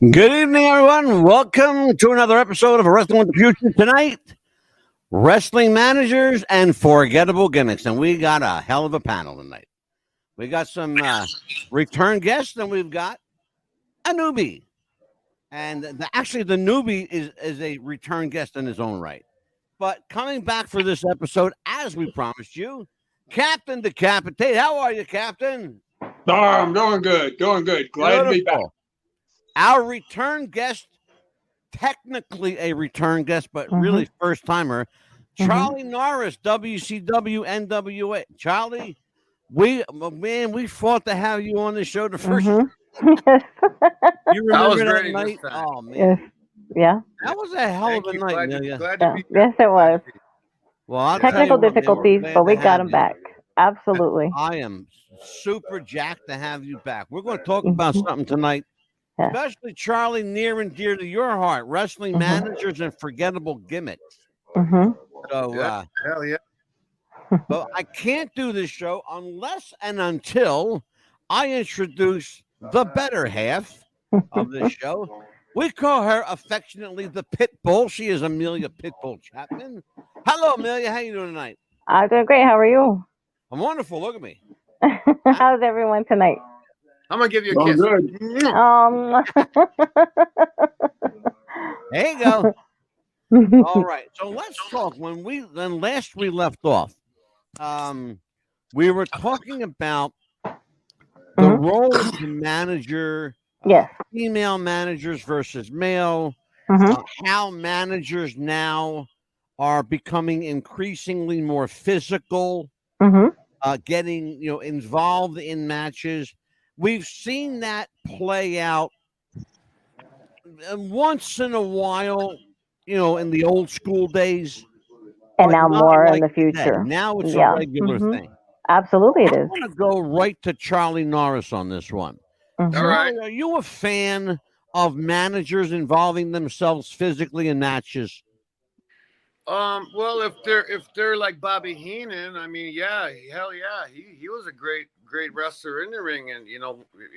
Good evening, everyone. Welcome to another episode of Wrestling with the Future. Tonight, wrestling managers and forgettable gimmicks. And we got a hell of a panel tonight. We got some return guests, and we've got a newbie. And actually, the newbie is a return guest in his own right. But coming back for this episode, as we promised you, Captain Decapitate. How are you, Captain? Oh, I'm doing good. Glad to be back. Our return guest, technically a return guest, but really first timer, Charlie Norris, WCW NWA. Charlie, we fought to have you on the show the first. Yes. You remember that night? Oh man, Yes. Yeah. that was a hell of a night, Amelia. Yes, it was. Well, Technical difficulties, but we got him back. Absolutely. I am super jacked to have you back. We're going to talk about something tonight. Yeah. Especially, Charlie, near and dear to your heart, wrestling managers and forgettable gimmicks. Mm-hmm. So, hell yeah. but I can't do this show unless and until I introduce the better half of this show. We call her affectionately the Pitbull. She is Amelia Pitbull Chapman. Hello, Amelia. How you doing tonight? I'm doing great. How are you? I'm wonderful. Look at me. How's everyone tonight? I'm gonna give you a kiss. Good. There you go. All right. So let's talk. When last we left off, we were talking about the role of the manager, Yes. female managers versus male, how managers now are becoming increasingly more physical, getting involved in matches. We've seen that play out once in a while, in the old school days. And now more like in the future. Today. Now it's a regular thing. Absolutely it is. I'm going to go right to Charlie Norris on this one. All right. Are you a fan of managers involving themselves physically in matches? Well, if they're like Bobby Heenan, I mean, yeah, hell yeah, he was a great wrestler in the ring, and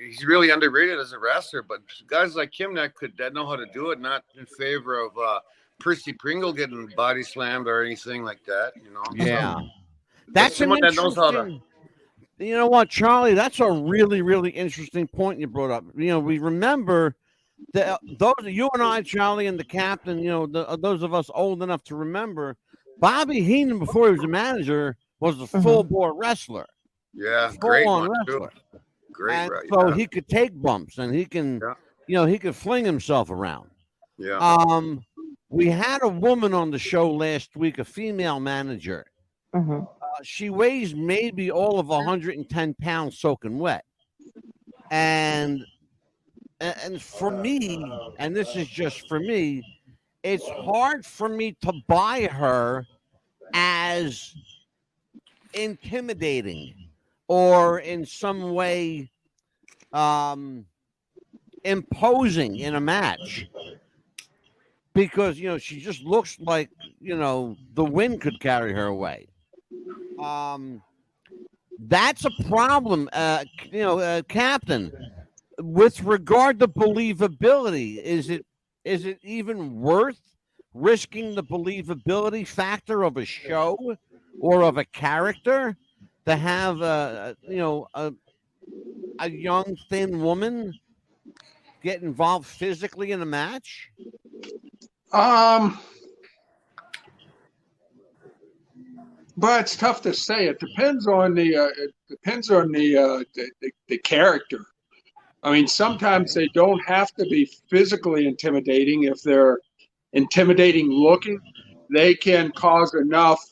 he's really underrated as a wrestler. But guys like him that know how to do it, not in favor of Percy Pringle getting body slammed or anything like that. Yeah, so, that's someone that knows how to. You know what, Charlie? That's a really, really interesting point you brought up. We remember that those you and I, Charlie, and the captain. Those of us old enough to remember, Bobby Heenan before he was a manager was a full-bore wrestler. Yeah, great on wrestler. Great, and right? So yeah. he could take bumps and he can, he could fling himself around. Yeah. We had a woman on the show last week, a female manager. She weighs maybe all of 110 pounds soaking wet. And for me, and this is just for me, it's hard for me to buy her as intimidating or in some way imposing in a match. Because, she just looks like, the wind could carry her away. That's a problem, Captain. With regard to believability, is it even worth risking the believability factor of a show or of a character to have a young thin woman get involved physically in a match? But it's tough to say. It depends on the character. I mean, sometimes they don't have to be physically intimidating. If they're intimidating looking, they can cause enough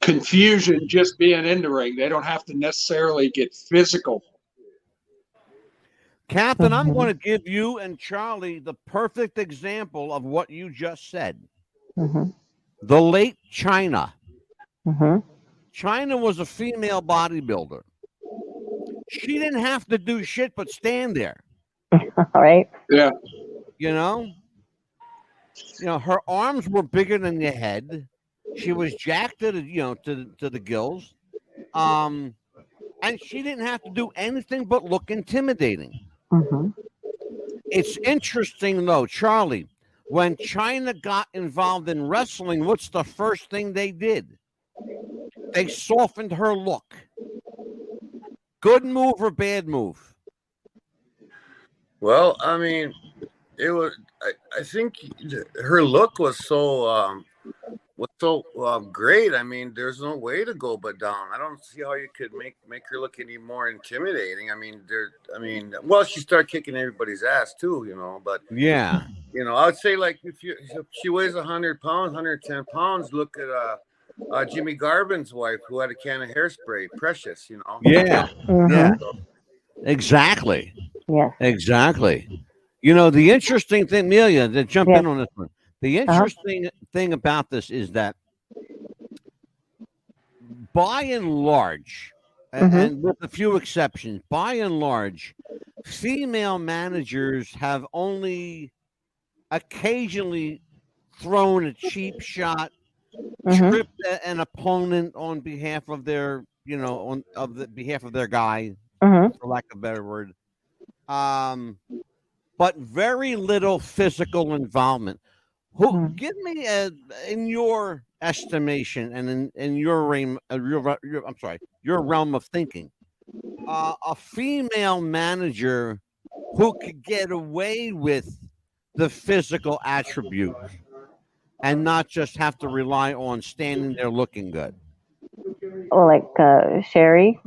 confusion just being in the ring. They don't have to necessarily get physical. Captain, I'm going to give you and Charlie the perfect example of what you just said. The late China. China was a female bodybuilder. She didn't have to do shit but stand there. All right. Yeah. Her arms were bigger than your head. She was jacked to the gills. And she didn't have to do anything but look intimidating. It's interesting though, Charlie. When China got involved in wrestling, what's the first thing they did? They softened her look. Good move or bad move? Well, I mean, it was. I think her look was so great. I mean, there's no way to go but down. I don't see how you could make her look any more intimidating. I mean, well, she started kicking everybody's ass too, But Yeah. I would say like if she weighs 100 pounds, 110 pounds. Look at Jimmy Garvin's wife, who had a can of hairspray, Precious. Yeah. Mhm. Yeah. Exactly. Yes. Exactly. The interesting thing, Amelia, to jump Yes. in on this one. The interesting thing about this is that by and large, and with a few exceptions, by and large, female managers have only occasionally thrown a cheap shot, tripped an opponent on behalf of their, on the behalf of their guy, Mhm. for lack of a better word. But very little physical involvement. Give me in your estimation and in your realm, your realm of thinking, a female manager who could get away with the physical attributes and not just have to rely on standing there looking good. Or like Sherry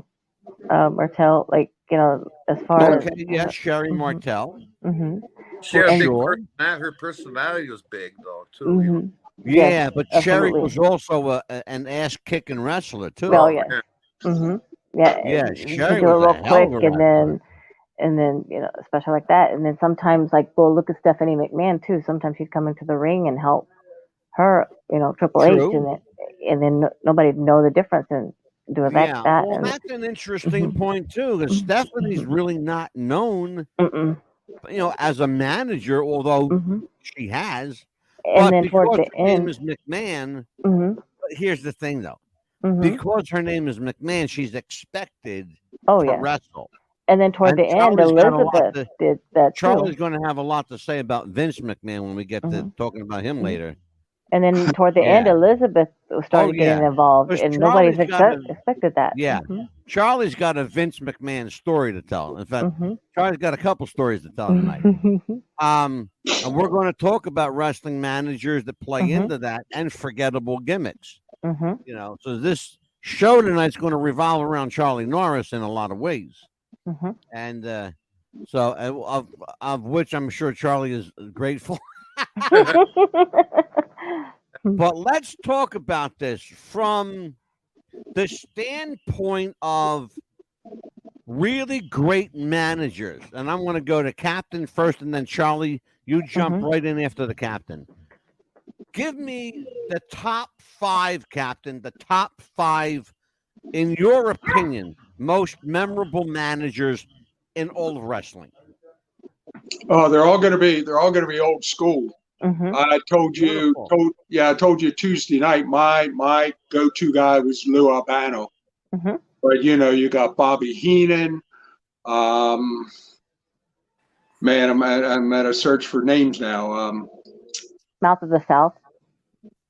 Martel, like as far Okay, yes, Sherry Martel. Mhm. She had a big Sure. her personality was big though too. Mhm. Yeah, Yes, but Sherry absolutely. was also an ass kicking wrestler too. Oh yes. man. Mhm. Yeah, Yeah, you Sherry can do it was real a hell quick, of a wrestler. and then especially like that, and then sometimes like well, look at Stephanie McMahon too. Sometimes she'd come into the ring and help her, Triple H, True. and then nobody know the difference and do it Yeah, that well, and that's an interesting Mhm. point too, because Stephanie's really not known, Mm-mm. as a manager, although Mhm. she has. And But then toward because the her name end, is McMahon, mhm, but here's the thing though, mhm. because her name is McMahon, she's expected Oh to yes. wrestle. And then toward And the end, Elizabeth did that too. Charlie's going to have a lot to say about Vince McMahon when we get to Mhm. talking about him Mhm. later. And then toward the end, Yeah. Elizabeth Oh started getting yeah. involved, Because and nobody's expected that. yeah, Charlie's got a Vince McMahon story to tell. In fact, Mhm. Charlie's got a couple stories to tell tonight. Mhm. And we're going to talk about wrestling managers that play Mhm. into that and forgettable gimmicks. Mhm. So this show tonight's going to revolve around Charlie Norris in a lot of ways, Mhm. and so of which I'm sure Charlie is grateful. But let's talk about this from the standpoint of really great managers. And I'm going to go to captain first, and then Charlie, you jump Mhm. right in after the captain. Give me the top five, captain, the top five, in your opinion, most memorable managers in all of wrestling. Oh, they're all going to be old school. Mhm. I told you, Beautiful. I told you Tuesday night. My go-to guy was Lou Albano, Mhm. but you got Bobby Heenan. Um, man, I'm at a search for names now. Mouth of the South.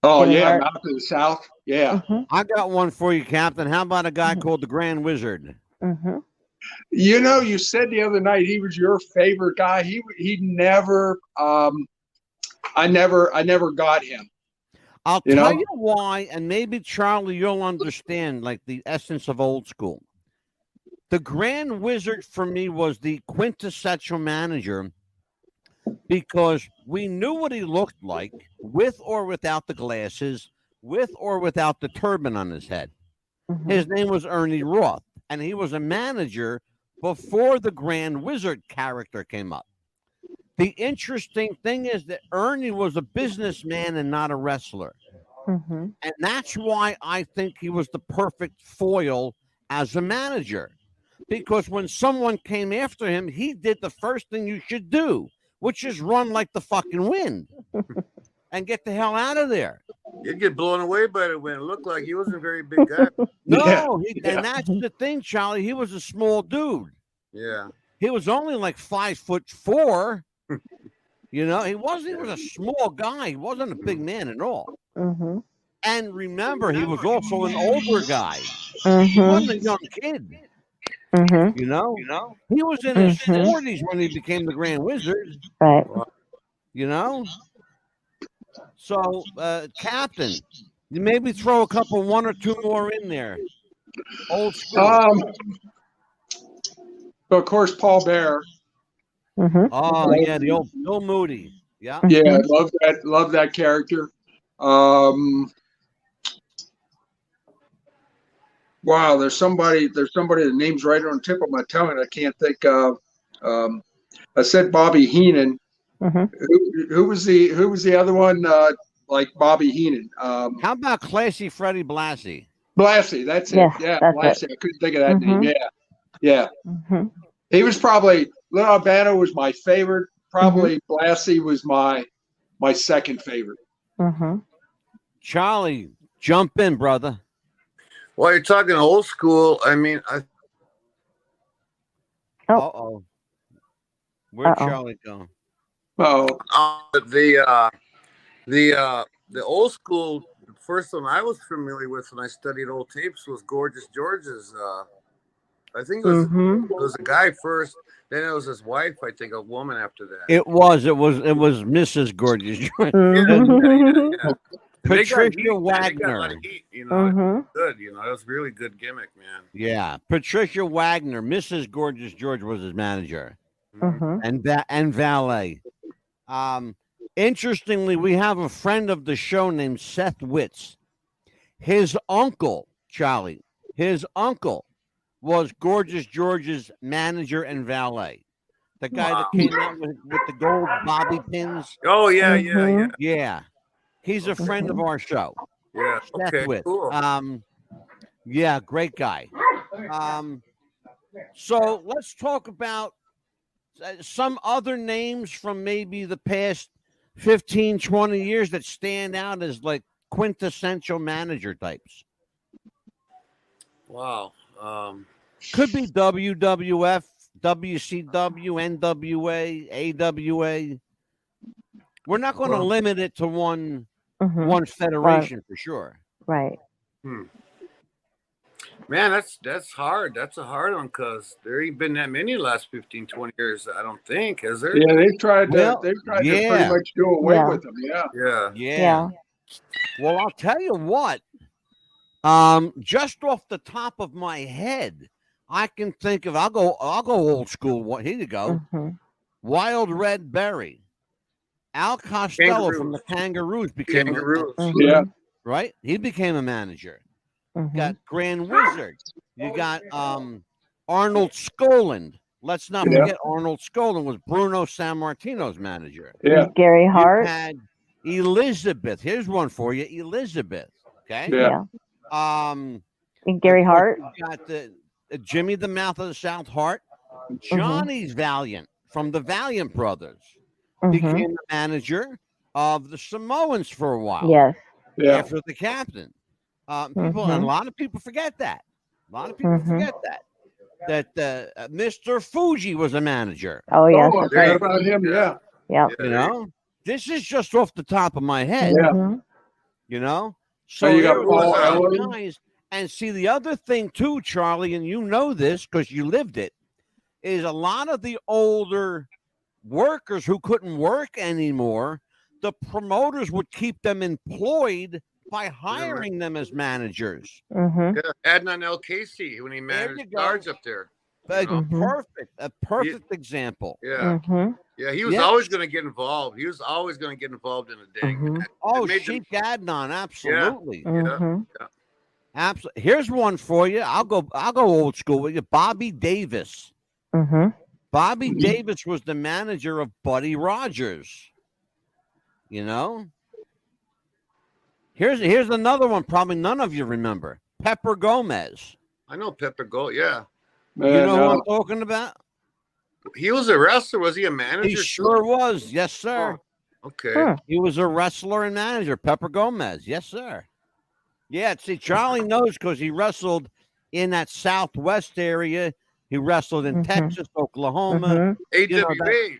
Oh Jimmy yeah, Hart. Mouth of the South. Yeah. Mhm. I got one for you, captain. How about a guy Mhm. called the Grand Wizard? Mhm. You said the other night he was your favorite guy. He never. I never got him. I'll You tell know. you why, and maybe Charlie, you'll understand like the essence of old school. The Grand Wizard for me was the quintessential manager because we knew what he looked like with or without the glasses, with or without the turban on his head. Mhm. His name was Ernie Roth, and he was a manager before the Grand Wizard character came up. The interesting thing is that Ernie was a businessman and not a wrestler. Mhm. And that's why I think he was the perfect foil as a manager. Because when someone came after him, he did the first thing you should do, which is run like the fucking wind and get the hell out of there. You'd get blown away by the wind. It looked like he wasn't a very big guy. Yeah. No, Yeah. and that's the thing, Charlie. He was a small dude. Yeah. He was only like 5'4", You know, he was a small guy. He wasn't a big man at all. Mhm. And remember, he was also an older guy. He Mhm. wasn't a young kid. Mhm. You know, he was in his Mhm. 40s when he became the Grand Wizard. Right. You know, so Captain, you maybe throw a couple, one or two more in there. Old school. Of course, Paul Bear. Mhm. Oh yeah, the old Bill Moody. Yeah. Yeah, Mhm. love that character. Wow, there's somebody the name's right on the tip of my tongue and I can't think of. I said Bobby Heenan. Mhm. Who was the other one? Like Bobby Heenan. How about Classy Freddie Blassie? Blassie, that's it. Yes, Yeah, that's Blassie. it. I couldn't think of that name. Mhm. Yeah. Mhm. He was probably Little Albano was my favorite. Probably Blassie was my second favorite. Mhm. Charlie, jump in, brother. Well, you're talking old school. I mean, Oh. Uh-oh. Where'd Uh-oh. Charlie go? Oh, the old school. The first one I was familiar with when I studied old tapes was Gorgeous George's. I think it was a guy first. Then it was his wife. I think a woman after that. It was Mrs. Gorgeous. Mhm. Yeah. Patricia They got a lot Wagner. of heat, Mhm. Good, it was a really good gimmick, man. Yeah, Patricia Wagner. Mrs. Gorgeous George was his manager, Mhm. and valet. Interestingly, we have a friend of the show named Seth Witz. His uncle, Charlie, his uncle was Gorgeous George's manager and valet. The guy that came out with the gold bobby pins. Oh yeah, Mhm. Yeah. He's a friend of our show. yeah. Seth Okay, Witz. cool. Yeah, great guy. So let's talk about some other names from maybe the past 15, 20 years that stand out as like quintessential manager types. Wow. Could be WWF, WCW, NWA, AWA. We're not going to limit it to one federation for sure. Right. Man, that's hard. That's a hard one because there ain't been that many last 15, 20 years, I don't think, has there? yeah, they've tried Well, to pretty much do away with them. Yeah. Yeah. Well, I'll tell you what. Just off the top of my head, I can think of. I'll go old school. Here you go. Wild Red Berry. Al Costello from the Kangaroos became Yeah. right. He became a manager. Got Grand Wizard. You got Arnold Skoland. Let's not forget Arnold Skoland was Bruno Sammartino's manager. Yeah. Gary Hart. You had Elizabeth. Here's one for you, Elizabeth. Okay. Yeah. And Gary Hart. You got the Jimmy the Mouth of the South Hart. Johnny's Valiant from the Valiant Brothers became the manager of the Samoans for a while. Yes. Yeah. After the captain. People and a lot of people forget that. A lot of people forget that Mr. Fuji was a manager. Oh yes. I That's forgot right. about him. Yeah. Yeah. You know, this is just off the top of my head. You know, so you got there Paul were Ellen. guys. And see, the other thing too, Charlie, and you know this because you lived it, is a lot of the older workers who couldn't work anymore, the promoters would keep them employed by hiring them as managers. Adnan El Casey when he managed Guards up there. A perfect example. Yeah. Yeah, he was always going to get involved. He was always going to get involved in a dang match. Oh, Sheik Adnan, absolutely. Yeah. Absolutely. Here's one for you. I'll go old school with you. Bobby Davis. Bobby Davis was the manager of Buddy Rogers. You know? Here's another one probably none of you remember. Pepper Gomez. I know Pepper Gold, yeah. You know who I'm talking about? He was a wrestler. Was he a manager? He sure was. Yes, sir. Oh, okay. He was a wrestler and manager. Pepper Gomez. Yes, sir. Yeah, see, Charlie knows because he wrestled in that Southwest area He wrestled in Mhm. Texas, Oklahoma. Mhm. You know,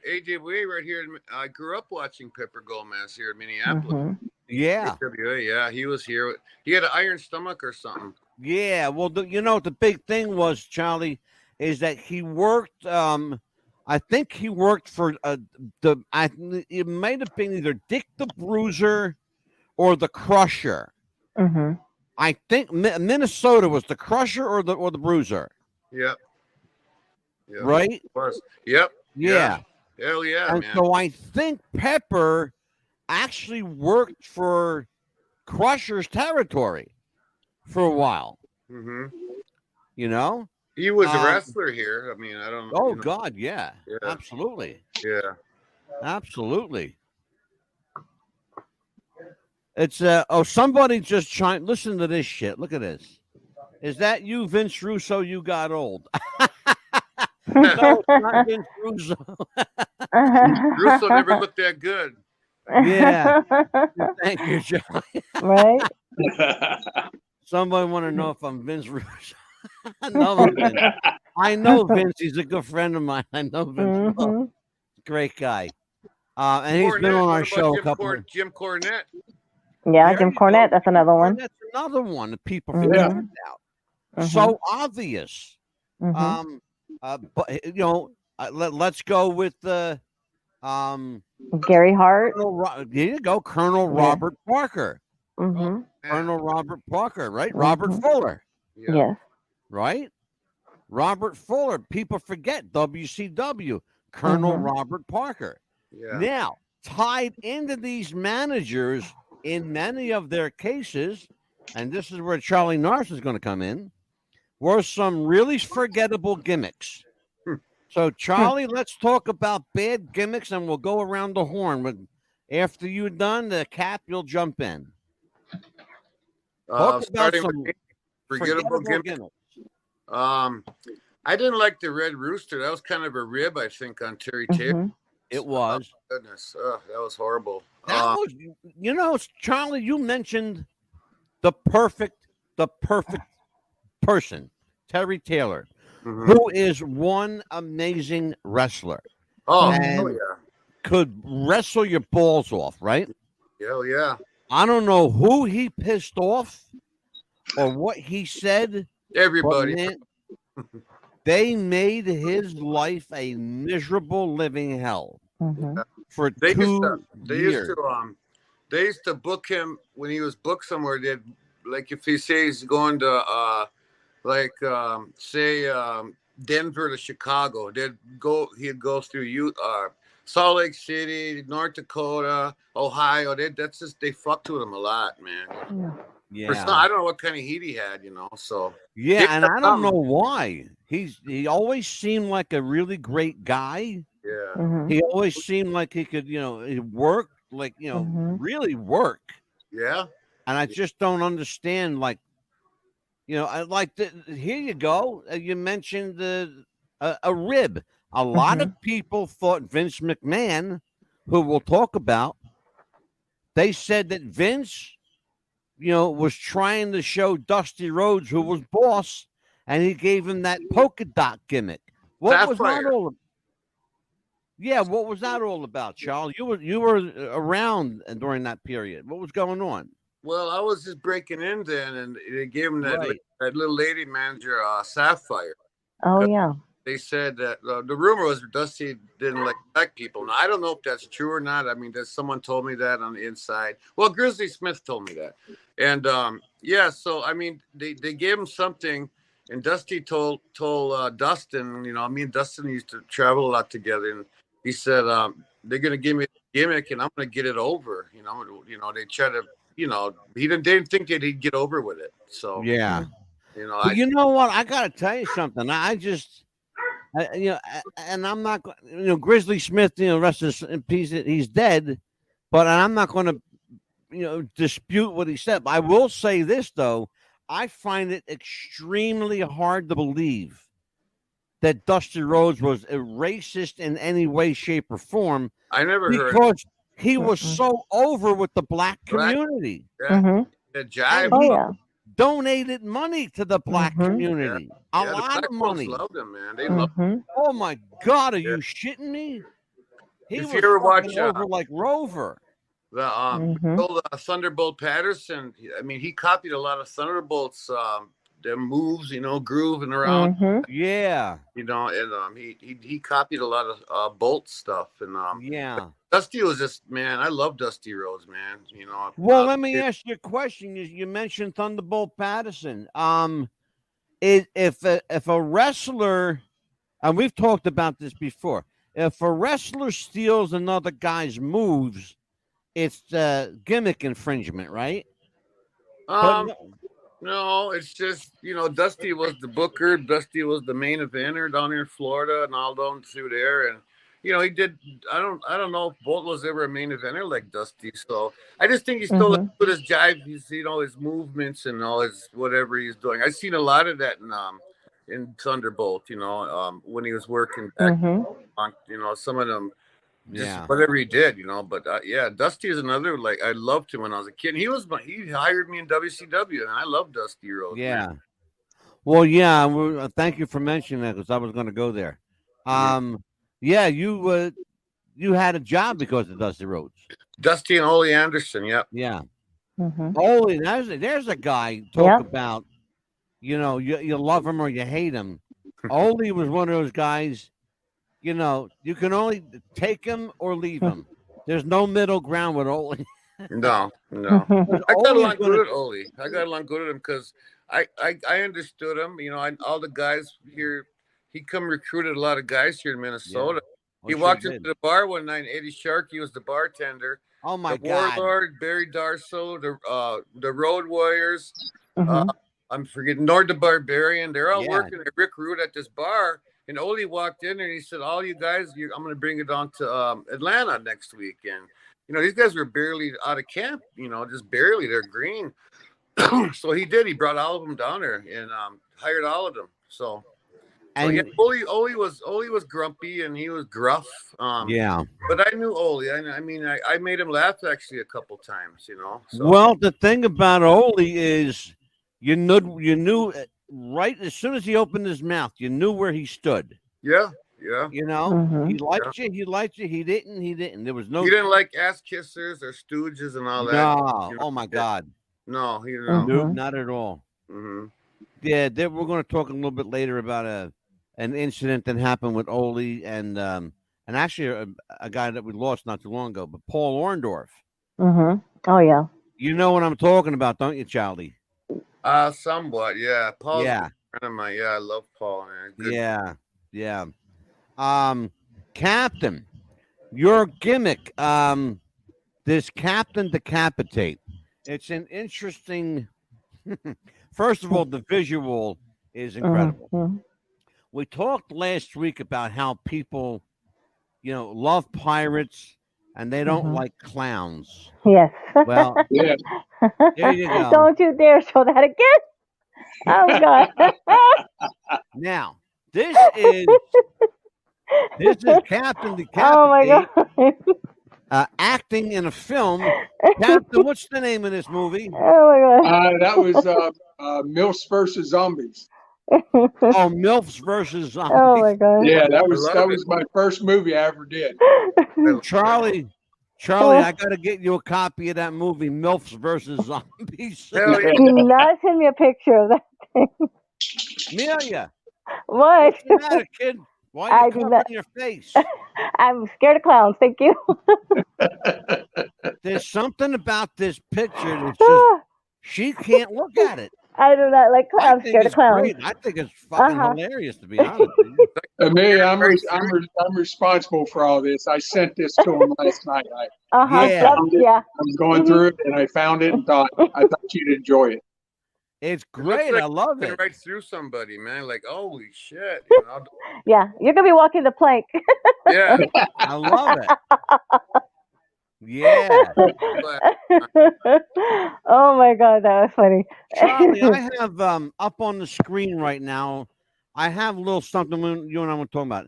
AWA right here. I grew up watching Pepper Gomez here in Minneapolis. Mhm. Yeah. AWA, yeah, he was here. He had an iron stomach or something. Yeah. Well, the big thing was, Charlie, is that he worked. I think he worked for it might have been either Dick the Bruiser or the Crusher. Mhm. I think Minnesota was the Crusher or the Bruiser. Yep. Yep. Right? Was. Yep. Yeah. Hell yeah, And man. so I think Pepper actually worked for Crusher's territory for a while. hmm You know? He was a wrestler here. I mean, I don't know. Oh God, yeah. Yeah. Absolutely. Yeah. Absolutely. It's somebody just trying. Listen to this shit. Look at this. Is that you, Vince Russo? You got old. No, it's not Vince Russo. Russo never looked that good. Yeah. Thank you, John. Right. Somebody want to know if I'm Vince Russo? No, Vince. I know Vince. He's a good friend of mine. I know Vince. Well. Mhm. Great guy. And he's been on our show a couple of Jim Cornette. Yeah, There Jim you Cornette. go. That's another one. That's another one that people Mhm. forget about. Mhm. So obvious. Mhm. But let's go with the Gary Hart. There you go, Colonel Robert Parker. Mhm. Colonel Robert Parker, right? Mhm. Robert Fuller, Yeah. Yes. right? Robert Fuller. People forget WCW. Colonel Mhm. Robert Parker. Yeah. Now, tied into these managers in many of their cases, and this is where Charlie Nars is going to come in, were some really forgettable gimmicks. So, Charlie, let's talk about bad gimmicks, and we'll go around the horn. But after you're done, the Cap, you'll jump in. Talk about Starting some with forgettable gimmicks. I didn't like the Red Rooster. That was kind of a rib, I think, on Terry Taylor. Mhm. It was. Oh, goodness, that was horrible. That was, Charlie, you mentioned the perfect person, Terry Taylor, who is one amazing wrestler. Oh, and hell yeah. could wrestle your balls off, right? Hell yeah. I don't know who he pissed off or what he said. Everybody. Man, they made his life a miserable living hell Mhm. for They 2 years. They used to book him when he was booked somewhere. They'd, like, if he says he's going to Denver to Chicago, he'd go through Salt Lake City, North Dakota, Ohio. They fucked with him a lot, man. Yeah. Yeah. I don't know what kind of heat he had, so Yeah, and I don't know why. He always seemed like a really great guy. yeah. Mhm. He always seemed like he could, he work, like, Mhm. really work. Yeah. And I just don't understand, like, I like here you go. You mentioned a rib. A lot of people thought Vince McMahon, who we'll talk about, they said that Vince, was trying to show Dusty Rhodes who was boss, and he gave him that polka dot gimmick. What was that Sapphire. all? Yeah, what was that all about, Charles? You were around during that period. What was going on? Well, I was just breaking in then, and they gave him that, Right. that little lady manager, Sapphire. Oh yeah. They said that the rumor was Dusty didn't like black people. Now, I don't know if that's true or not. I mean, someone told me that on the inside. Well, Grizzly Smith told me that. And so, I mean, they gave him something, and Dusty told Dustin, me and Dustin used to travel a lot together, and he said, they're going to give me a gimmick, and I'm going to get it over. They try to, they didn't think that he'd get over with it. So, Yeah. I, you know what? I got to tell you something. And I'm not, Grizzly Smith, rest in peace, he's dead, but I'm not going to, dispute what he said. But I will say this, though. I find it extremely hard to believe that Dusty Rhodes was a racist in any way, shape, or form. I never heard because he was so over with the black community. Yeah. Mhm. The jive. Oh yeah. donated money to the black Mhm. community. A the lot black of folks money. loved him, man. They loved Mhm. Oh my God, are Yeah. you shitting me? He If was you ever fucking watch over like Rover. the Mhm. old, Thunderbolt Patterson, I mean, he copied a lot of Thunderbolt's their moves, grooving around, Mhm. Yeah, and he copied a lot of Bolt stuff, and yeah. Dusty was just, man, I love Dusty Rhodes, man. Well, let me ask you a question. You mentioned Thunderbolt Patterson. If a wrestler, and we've talked about this before, if a wrestler steals another guy's moves, it's gimmick infringement, right? But Um, no, it's just Dusty was the booker. Dusty was the main eventer down here in Florida, and all down through there. And he did. I don't know if Bolt was ever a main eventer like Dusty. So I just think he still Mhm. put his jive, his movements and all his whatever he's doing. I've seen a lot of that in Thunderbolt. When he was working back Mhm. on, some of them. Just yeah, whatever he did, but yeah, Dusty is another, like, I loved him when I was a kid. He hired me in WCW, and I love Dusty Rhodes, man. yeah. Well, yeah. Thank you for mentioning that because I was going to go there. Mhm. Yeah, you had a job because of Dusty Rhodes. Dusty and Ole Anderson, yep. Yeah. Mhm. Holy, there's a guy talk about, you love him or you hate him. Ole was one of those guys, you can only take him or leave him. There's no middle ground with Ole. No. Mhm. I got Ole's along gonna, good with Ole. I got along good with him because I understood him. All the guys here, he come recruited a lot of guys here in Minnesota. oh, He sure walked into did. the bar one night, and Eddie Sharkey was the bartender. Oh my The God. Warlord, Barry Darso, the Road Warriors, uh, Mhm. I'm forgetting Nord the Barbarian. They're all Yeah. working at Rick Root at this bar. And Ole walked in and he said, "All you guys, I'm going to bring it on to Atlanta next week." And these guys were barely out of camp. Just barely. They're green. So he did. He brought all of them down there and hired all of them. So yeah, And Ole was grumpy and he was gruff. yeah. But I knew Ole. I made him laugh actually a couple times. So. Well, the thing about Ole is you knew right as soon as he opened his mouth, you knew where he stood. Yeah. He Mhm. liked you, he didn't. There was no He didn't like ass kissers or stooges and all that. no. Oh my God. No, he Nope, Mhm. not at all. Mm-hmm. Yeah, we're going to talk a little bit later about an incident that happened with Ole and actually a guy that we lost not too long ago, but Paul Orndorff. Mhm. Oh yeah. You know what I'm talking about, don't you, Charlie? Somewhat, yeah. Paul's a Yeah, good friend of mine. Yeah, I love Paul, man. Good. yeah. Captain, your gimmick, this Captain Decapitate. It's an interesting. First of all, the visual is incredible. Mhm. We talked last week about how people, love pirates and they don't Mhm. like clowns. Yes. Well, Yeah. there you go. Don't you dare show that again. Oh God. Now, this is Captain Oh my Decapitate God. acting in a film. Captain, what's the name of this movie? Oh my That was MILFs versus Zombies. God. Oh, MILFs versus Oh Zombies. my God. Yeah, that I was love it. my first movie I ever did. Charlie, I got to get you a copy of that movie, MILFs versus Zombies. Hell yeah. Do not send me a picture of that thing. Amelia, What? what's the matter, kid? Why are I you do covering not. your face? I'm scared of clowns. Thank you. There's something about this picture that's just, she can't look at it. I do not like I clowns. think Scared of it's clowns. great. I think it's fucking Uh-huh. hilarious, to be honest with you. Me, I'm Right, responsible for all this. I sent this to him last night. Uh-huh. Yeah. Yep. Found it. Yeah. I was going through it and I found it and I thought you'd enjoy it. It's It looks great. like I love looking it. right through somebody, man. Like, holy shit. Yeah. You're gonna be walking the plank. Yeah. I love it. Yeah. Oh my God, that was funny. Charlie, I have up on the screen right now, I have a little something you and I were talking about.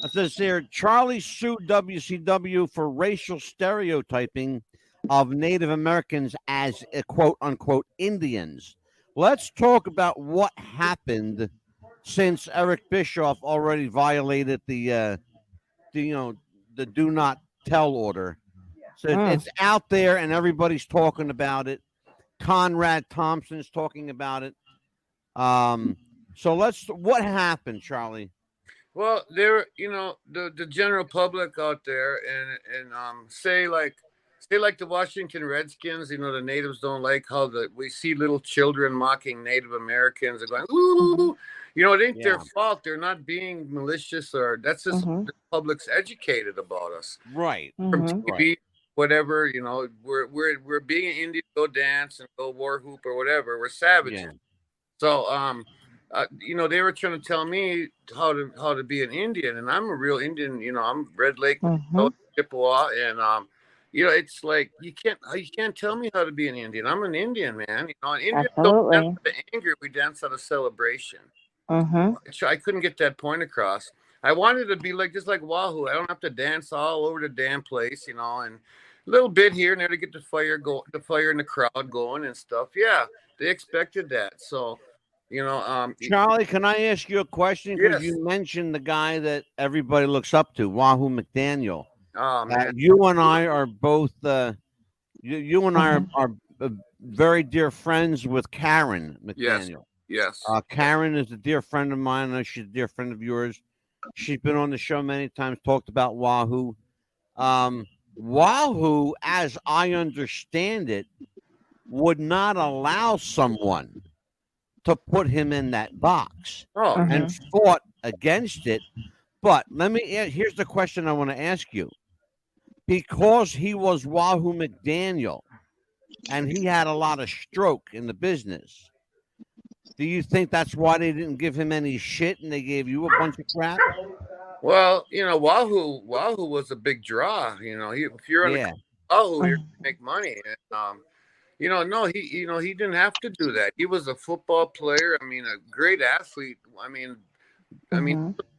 It says here, Charlie sued WCW for racial stereotyping of Native Americans as quote unquote Indians. Let's talk about what happened since Eric Bischoff already violated the do not tell order. So it's out there and everybody's talking about it. Conrad Thompson's talking about it. So what happened, Charlie? Well, there, the general public out there, and say like the Washington Redskins, the natives don't like how we see little children mocking Native Americans and going, ooh, it ain't their fault. They're not being malicious, or that's just the public's educated about us. Right. From TV, whatever, we're being an Indian, go dance and go war hoop or whatever. We're savages. Yeah. So, they were trying to tell me how to be an Indian, and I'm a real Indian. I'm Red Lake, Chippewa, and it's like you can't tell me how to be an Indian. I'm an Indian, man. And Indians don't dance out of anger; we dance out of celebration. I couldn't get that point across. I wanted to be just like Wahoo. I don't have to dance all over the damn place, and a little bit here and there to get the fire in the crowd going and stuff. Yeah, they expected that, so. Charlie, can I ask you a question? Because you mentioned the guy that everybody looks up to, Wahoo McDaniel. Oh, man. You and I are both. You and I are very dear friends with Karen McDaniel. Yes. Karen is a dear friend of mine. I know she's a dear friend of yours. She's been on the show many times, talked about Wahoo. Wahoo, as I understand it, would not allow someone to put him in that box and fought against it. But here's the question I want to ask you. Because he was Wahoo McDaniel and he had a lot of stroke in the business, do you think that's why they didn't give him any shit and they gave you a bunch of crap? Well, Wahoo was a big draw. If you're on the Wahoo, you're gonna make money. And no, he didn't have to do that. He was a football player. I mean, a great athlete. I mean,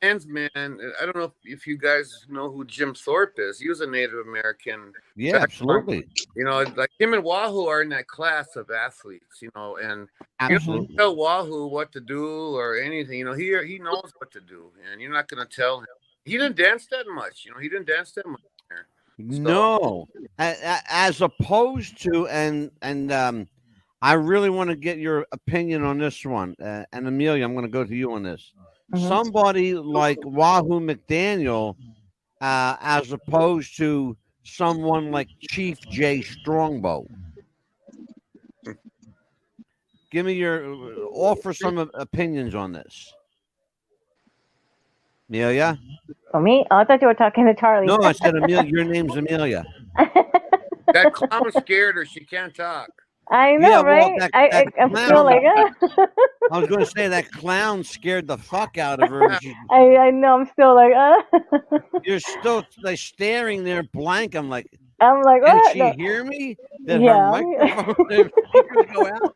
fans, man. I don't know if you guys know who Jim Thorpe is. He was a Native American. Yeah, absolutely. Like him and Wahoo are in that class of athletes. And absolutely. You don't tell Wahoo what to do or anything. He knows what to do, and you're not going to tell him. He didn't dance that much. He didn't dance that much there. No, as opposed to, and I really want to get your opinion on this one. And Amelia, I'm going to go to you on this. Somebody like Wahoo McDaniel, as opposed to someone like Chief Jay Strongbow. Offer some opinions on this. Amelia? For me? Oh, I thought you were talking to Charlie. No, I said Amelia. Your name's Amelia. That clown scared her. She can't talk. I know, right? I feel like I was going to say that clown scared the fuck out of her. I know. I'm still like, You're still staring there blank. I'm like, what? Can she hear me? Did her microphone go out?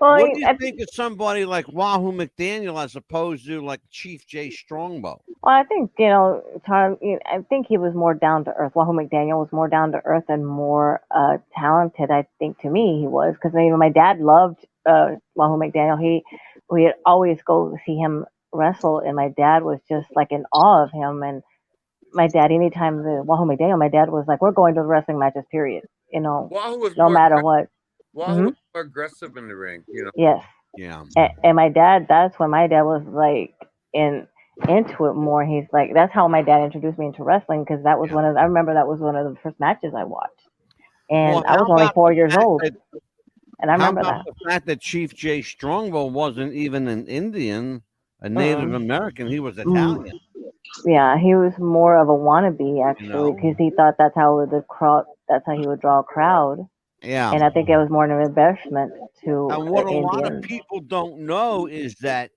Well, What do you think of somebody like Wahoo McDaniel as opposed to like Chief Jay Strongbow? Well, I think I think he was more down to earth. Wahoo McDaniel was more down to earth and more talented. I think to me he was, because my dad loved Wahoo McDaniel. We'd always go see him wrestle, and my dad was just like in awe of him. And my dad, anytime the Wahoo McDaniel, my dad was like, "We're going to the wrestling matches, period." Wahoo was no matter what. Wahoo was more aggressive in the ring. Yes. Yeah. And my dad, that's when my dad was like into it more. He's like, that's how my dad introduced me into wrestling, because that was I remember that was one of the first matches I watched. And I was only 4 years old. And I remember that. The fact that Chief Jay Strongbow wasn't even an Indian, a Native American, he was Italian. Yeah, he was more of a wannabe, actually, because he thought that's how he would draw a crowd. Yeah. And I think it was more an investment to And what a lot of people don't know is that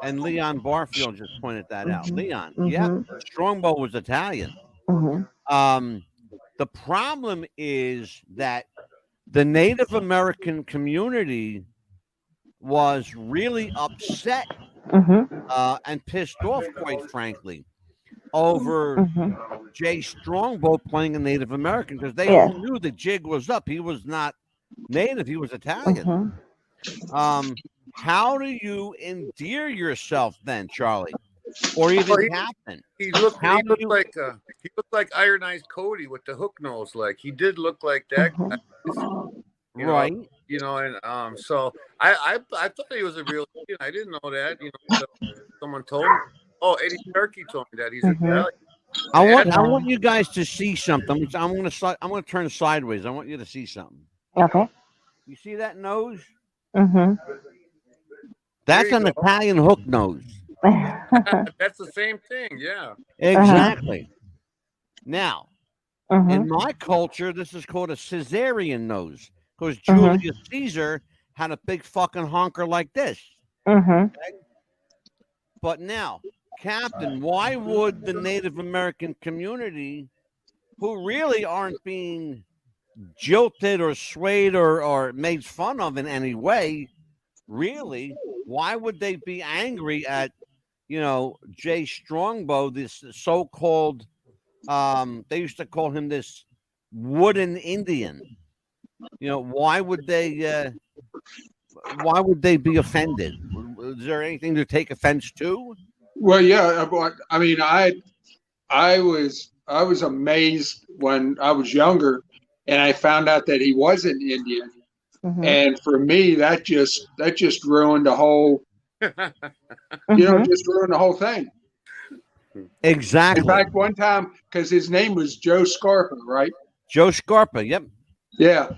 and Leon Barfield just pointed that out. Leon, Strongbow was Italian. The problem is that the Native American community was really upset and pissed off, quite frankly. over Mm-hmm. Jay Strongbow playing a Native American because they Yes. all knew the jig was up. He was not Native; he was Italian. Mm-hmm. How do you endear yourself then, Charlie, or even Well, Captain? he looked How he do looked you? like Iron Eyes Cody with the hook nose. Like he did look like that guy. You know, Right. and so I thought he was a real. I didn't know that. Until someone told me. Oh, Eddie Turkey told me that he's Mm-hmm. Italian. I And want you guys to see something. I'm gonna turn sideways. I want you to see something. Okay. You see that nose? Mm-hmm. That's you an go. Italian hook nose. That's the same thing. Yeah. Exactly. Now, Mm-hmm. in my culture, this is called a Caesarian nose because Mm-hmm. Julius Caesar had a big fucking honker like this. Mm-hmm. But now, Captain, why would the Native American community, who really aren't being jilted or swayed or made fun of in any way, really, why would they be angry at, Jay Strongbow, this so-called, they used to call him this wooden Indian. Why would they be offended? Is there anything to take offense to? Well, yeah. I mean, I was amazed when I was younger, and I found out that he wasn't Indian. Mm-hmm. And for me, that just ruined the whole, Mm-hmm. just ruined the whole thing. Exactly. In fact, one time, because his name was Joe Scarpa, right? Joe Scarpa, yep. Yeah,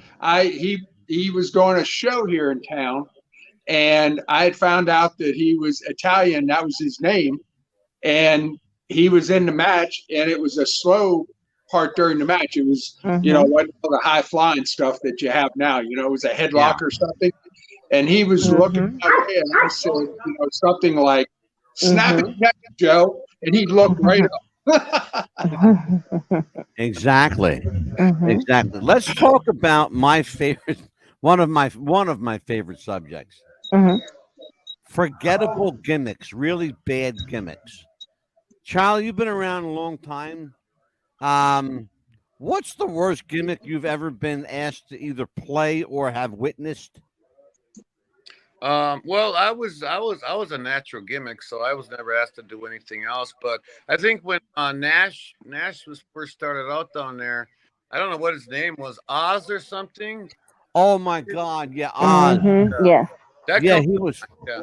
he was doing a show here in town, and I had found out that he was Italian. That was his name, and he was in the match, and it was a slow part during the match. It was, Mm-hmm. what the high flying stuff that you have now. It was a headlock Yeah. or something, and he was looking Mm-hmm. my way, and I said, something like, "Snap Mm-hmm. his neck, Joe," and he looked right up. Exactly. Mm-hmm. Exactly. Let's talk about my favorite one of my favorite subjects. Mm-hmm. Forgettable gimmicks, really bad gimmicks. Charlie, you've been around a long time. What's the worst gimmick you've ever been asked to either play or have witnessed? Well, I was a natural gimmick, so I was never asked to do anything else. But I think when Nash was first started out down there, I don't know what his name was, Oz or something. Oh my God, yeah, Oz. Mm-hmm. Yes. That Yeah, comes, yeah, he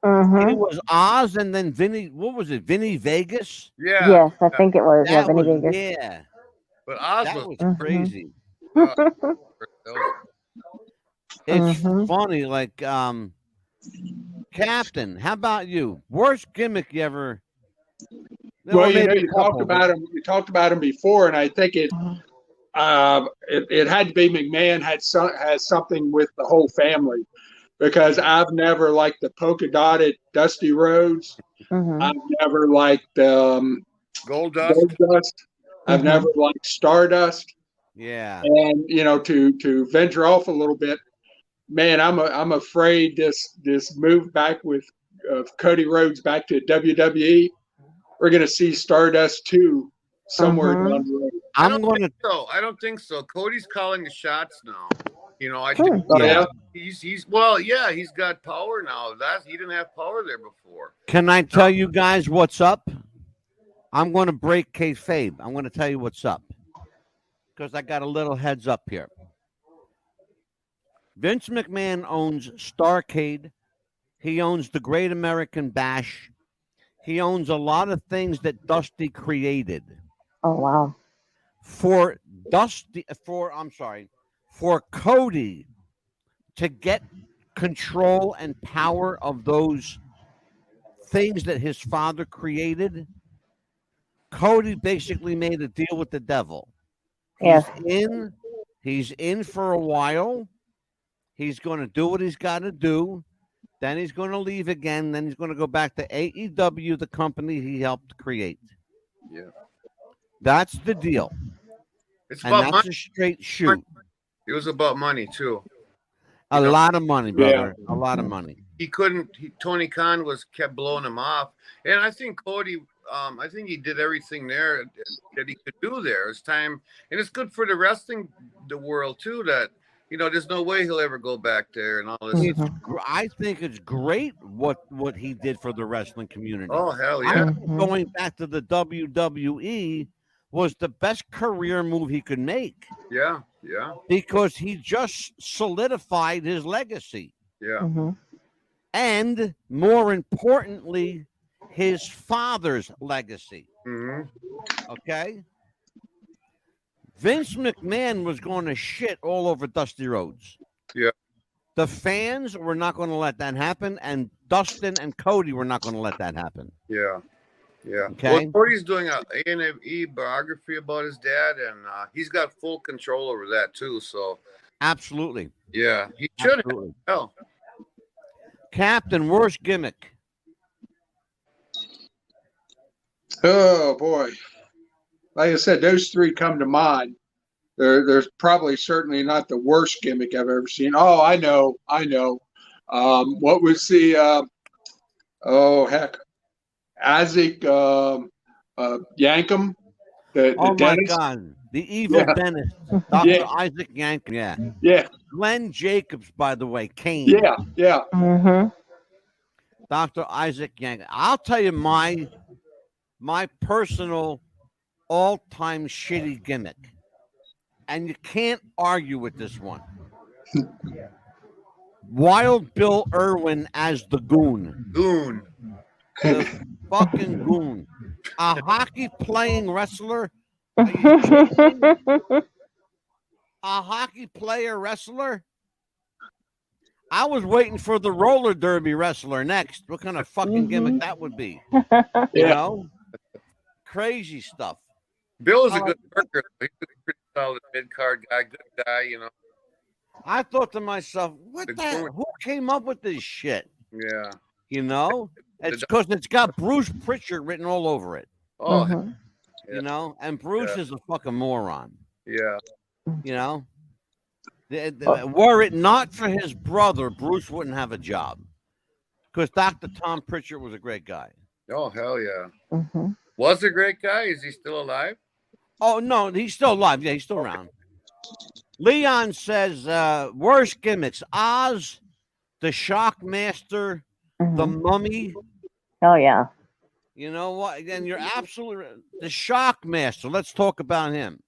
Mm-hmm. was Oz, and then Vinny. What was it? Vinny Vegas. yeah. Yes, I think it was. Yeah, That Vinny was Vegas. yeah. But Oz That was. was Mhm. crazy. Uh, that was It's Mhm. funny, like Captain. How about you? Worst gimmick you ever? Well, maybe a you talked couple, about him. You talked about him before, and I think it had to be McMahon has something with the whole family, because I've never liked the polka dotted Dusty Rhodes. Mhm. I've never liked Gold Dust. Gold Dust. I've Mhm. never liked Stardust. Yeah. And to venture off a little bit, man, I'm afraid this move back with Cody Rhodes back to WWE, we're going to see Stardust 2 somewhere Mhm. down the road. I'm going to. I don't think so. Cody's calling the shots now. I Hmm. think Oh, Yeah. he's he's got power now. He didn't have power there before. Can I tell you guys what's up? I'm going to break kayfabe. I'm going to tell you what's up because I got a little heads up here. Vince McMahon owns Starrcade. He owns the Great American Bash. He owns a lot of things that Dusty created. Oh wow. For Cody to get control and power of those things that his father created, Cody basically made a deal with the devil. Yes. He's in for a while. He's going to do what he's got to do. Then he's going to leave again. Then he's going to go back to AEW, the company he helped create. Yeah. That's the deal. It's And about that's money. a straight shoot. It was about money too. A lot of money, brother. Yeah. A lot of money. he couldn't. Tony Khan kept blowing him off, and I think Cody. I think he did everything there that he could do there. It's time, and it's good for the world too. That there's no way he'll ever go back there and all this. I think it's great what he did for the wrestling community. Oh hell yeah! Going back to the WWE was the best career move he could make. Yeah. Because he just solidified his legacy. Yeah. And more importantly, his father's legacy. Okay? Vince McMahon was going to shit all over Dusty Rhodes. Yeah. The fans were not going to let that happen, and Dustin and Cody were not going to let that happen. Yeah. Okay. Well, Cody's doing a A&E biography about his dad, and he's got full control over that too. So, absolutely. Yeah, he should Absolutely. have. Hell. Captain, worst gimmick. Oh boy, like I said, those three come to mind. There's probably certainly not the worst gimmick I've ever seen. Oh, I know. What was the? Oh heck. Isaac Yankem, the Oh my dentist. God, the evil dentist, Dr. Isaac Yankem. Yeah. Glenn Jacobs, by the way, Kane. Yeah. Dr. Isaac Yankem. I'll tell you my personal all-time shitty gimmick, and you can't argue with this one. Wild Bill Irwin as the Goon. The fucking Goon. A hockey playing wrestler? Are you kidding me? A hockey player wrestler? I was waiting for the roller derby wrestler next. What kind of fucking gimmick that would be? You know? Crazy stuff. Bill is a good worker. He's a pretty solid mid-card guy, good guy, I thought to myself, who came up with this shit? Yeah. You know? It's because it's got Bruce Pritchard written all over it. Oh, you know? And Bruce is a fucking moron. Yeah. You know? Were it not for his brother, Bruce wouldn't have a job. Because Dr. Tom Pritchard was a great guy. Oh, hell yeah. Was a great guy? Is he still alive? Oh, no, he's still alive. Yeah, he's still around. Leon says, worst gimmicks. Oz, the Shockmaster, the Mummy. Oh, yeah. You know what? And you're absolutely right. The Shockmaster. Let's talk about him.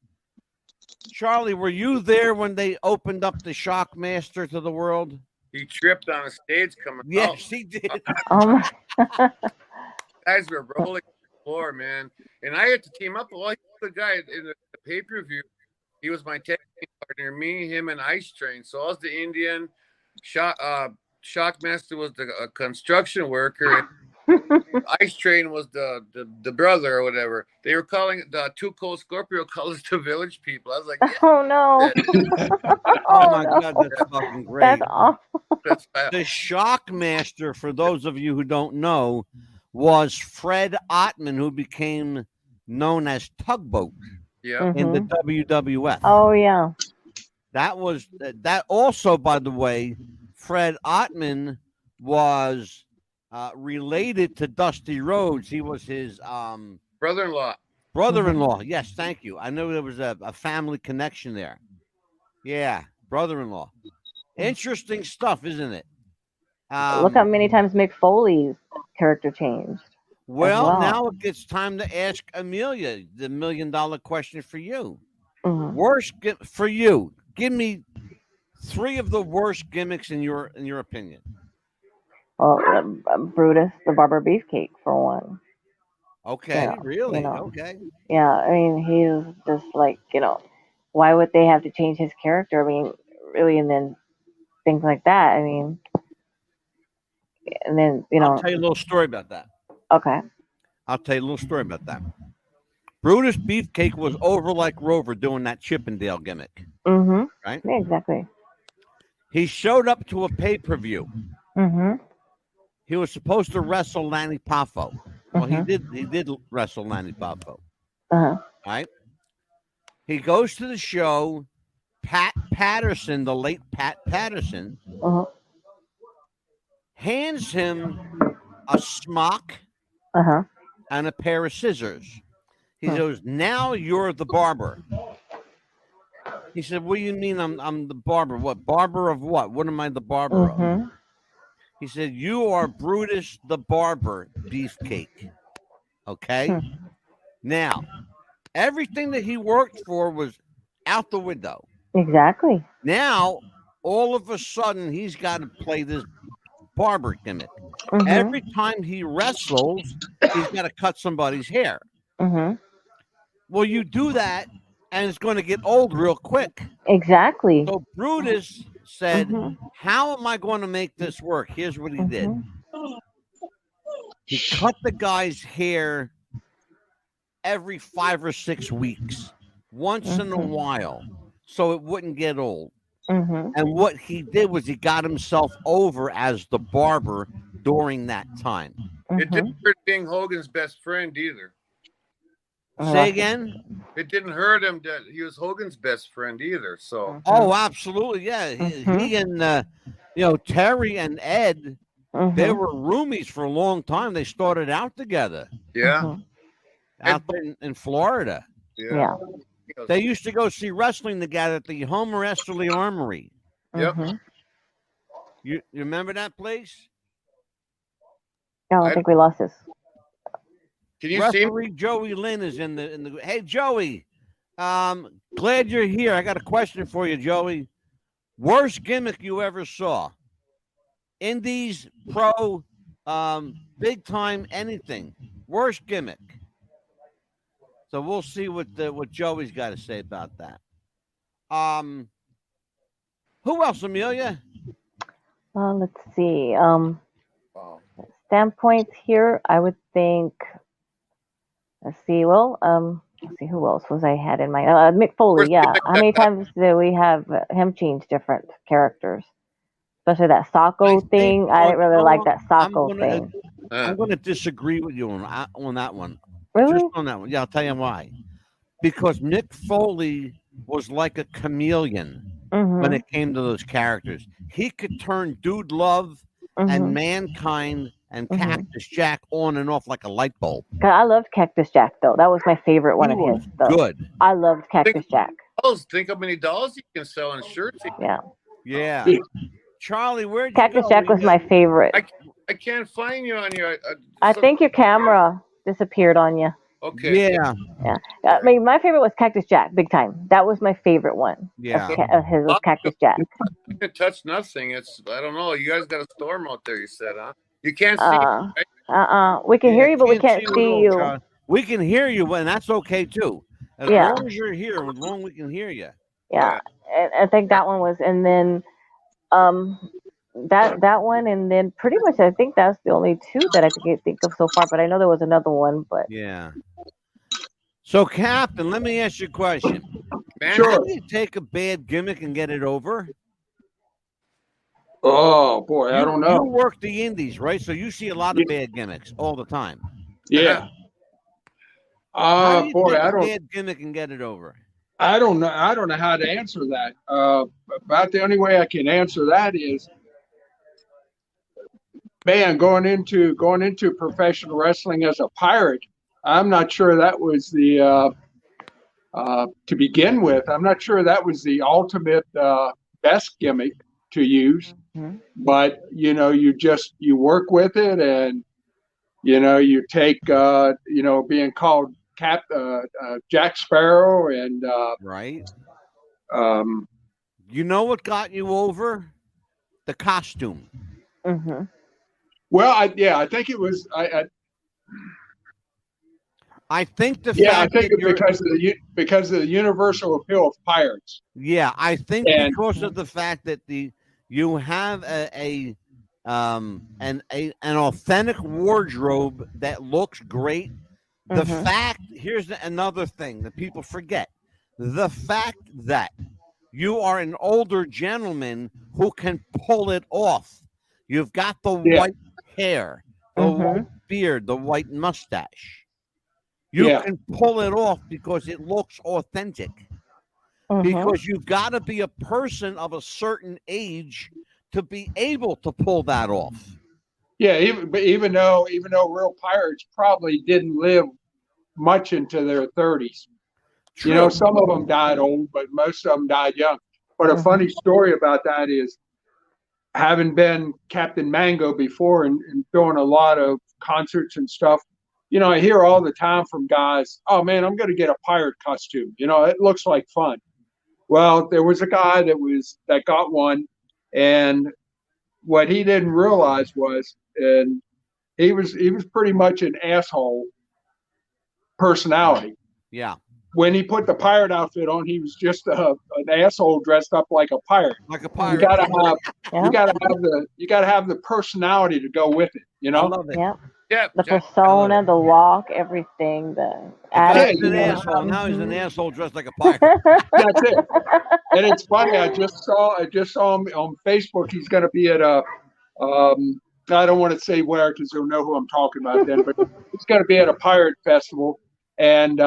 Charlie, were you there when they opened up the Shockmaster to the world? He tripped on a stage coming out. Yes, he did. Oh, Guys were rolling on the floor, man. And I had to team up. Well, the guy in the pay-per-view, he was my tag team partner. Me, him, and Ice Train. So I was the Indian. Shockmaster was the construction worker. Ice Train was the brother or whatever. They were calling it the Two Cold Scorpio colors the village people. I was like, yeah. Oh no! Oh my God, that's fucking great. That's awful. The Shockmaster, for those of you who don't know, was Fred Ottman, who became known as Tugboat in the WWF. Oh yeah. That was that. Also, by the way, Fred Ottman was related to Dusty Rhodes. He was his brother-in-law. Brother-in-law. Yes, thank you. I know there was a family connection there. Yeah, brother-in-law. Interesting stuff, isn't it? Look how many times Mick Foley's character changed. Well, now it gets time to ask Amelia the $1 million question for you. Worst for you. Give me 3 of the worst gimmicks in your opinion. Well, Brutus, the Barber Beefcake, for one. Okay, really? Okay. Yeah, I mean, he's just like, why would they have to change his character? I mean, really, and then things like that. I mean, and then, I'll tell you a little story about that. Okay. I'll tell you a little story about that. Brutus Beefcake was over like Rover doing that Chippendale gimmick. Right? Yeah, exactly. He showed up to a pay-per-view. He was supposed to wrestle Lanny Poffo. Well, he did wrestle Lanny Poffo. Right? He goes to the show. Pat Patterson, the late Pat Patterson, hands him a smock Uh-huh. and a pair of scissors. He Hmm. goes, "Now you're the barber." He said, "What do you mean I'm the barber? What barber of what? What am I the barber of?" Mm-hmm. He said, "You are Brutus the Barber, Beefcake." Okay. Hmm. Now, everything that he worked for was out the window. Exactly. Now, all of a sudden, he's got to play this barber gimmick. Mm-hmm. Every time he wrestles, he's got to cut somebody's hair. Mm-hmm. Well, you do that, and it's going to get old real quick. Exactly. So Brutus said, Mm-hmm. "How am I going to make this work?" Here's what he did. Mm-hmm. He cut the guy's hair every 5 or 6 weeks, once in a Mhm. while, so it wouldn't get old. Mm-hmm. And what he did was he got himself over as the barber during that time. It Mm-hmm. didn't hurt being Hogan's best friend either. Say again? It didn't hurt him that he was Hogan's best friend either. So Oh, absolutely, yeah. He and Terry and Ed, they Mm-hmm. were roomies for a long time. They started out together yeah, Mhm. out there in Florida. Yeah. They used to go see wrestling together at the Homer Esterly Armory. Yep. Mhm. You remember that place? No, I think we lost this. Can you see me? Referee Joey Lynn is in the. Hey Joey, glad you're here. I got a question for you, Joey. Worst gimmick you ever saw? Indies, pro, big time, anything. Worst gimmick. So we'll see what Joey's got to say about that. Who else, Amelia? Let's see. Wow. Standpoints here, I would think. Let's see. Well, let's see who else was I had in mind. Mick Foley. Worst Yeah. gimmick How many times do we have him change different characters? Especially that Sacco thing. I didn't really like that Sacco thing. I'm going to disagree with you on that one. Really? Just on that one. Yeah, I'll tell you why. Because Mick Foley was like a chameleon Mm-hmm. when it came to those characters. He could turn Dude Love and Mm-hmm. Mankind and Mhm. Cactus Jack on and off like a light bulb. I loved Cactus Jack though. That was my favorite one He of was his. Though. good. I loved Cactus Jack. Think how many dolls you can sell and shirts. Yeah. Yeah. Charlie, where'd you Cactus go? Jack was my favorite. I can't find you on your. I think your camera disappeared on you. Okay. Yeah. Yeah. I mean, my favorite was Cactus Jack, big time. That was my favorite one. Yeah. Of his was Cactus Jack. You can touch nothing. It's I don't know. You guys got a storm out there. You said, huh? You can't see. Right? We can hear you, but we can't at see all, you. Charlie. We can hear you, and that's okay too. As Yeah. long as you're here, as long as we can hear you. Yeah. And I think that one was, and then that one, and then pretty much I think that's the only two that I can think of so far. But I know there was another one. But Yeah. So, Captain, let me ask you a question. Man, Sure. How do you take a bad gimmick and get it over? Oh boy, I don't You know. work the indies, right? So you see a lot of bad gimmicks all the time. Yeah. How do you Boy, take I a don't. bad gimmick and get it over? I don't know. I don't know how to answer that. About the only way I can answer that is, man, going into professional wrestling as a pirate. I'm not sure that was the to begin with. I'm not sure that was the ultimate best gimmick to use. Mhm. But you work with it, and you take being called Jack Sparrow, and Right? um, You know what got you over? The costume. mm-hmm. well, I think it was I think the I fact think that you're, because of the universal appeal of pirates. yeah, I think And- because of the fact that you have an authentic wardrobe that looks great. The Mhm. fact, here's another thing that people forget: the fact that you are an older gentleman who can pull it off. You've got the Yeah. white hair, the Mhm. white beard, the white mustache. You Yeah. can pull it off because it looks authentic. Mhm. Because you've got to be a person of a certain age to be able to pull that off. Yeah, even though real pirates probably didn't live much into their 30s. You know, True. some of them died old, but most of them died young. But a funny story about that is, having been Captain Mango before and doing a lot of concerts and stuff, you know, I hear all the time from guys, "Oh man, I'm going to get a pirate costume. You know, it looks like fun." Well, there was a guy that got one, and what he didn't realize was, and he was pretty much an asshole personality. Yeah. When he put the pirate outfit on, he was just an asshole dressed up like a pirate. Like a You pirate. gotta have Yeah. you gotta have the personality to go with it. You I know. love it. Yeah. Yeah, The Jack, persona, the walk, everything, the The guy's Yeah, attitude. an you know, asshole. Now he's an Mhm. asshole dressed like a pirate. that's it. And it's funny. I just saw him on Facebook. He's going to be at a. I don't want to say where because you'll know who I'm talking about then. But he's going to be at a pirate festival, and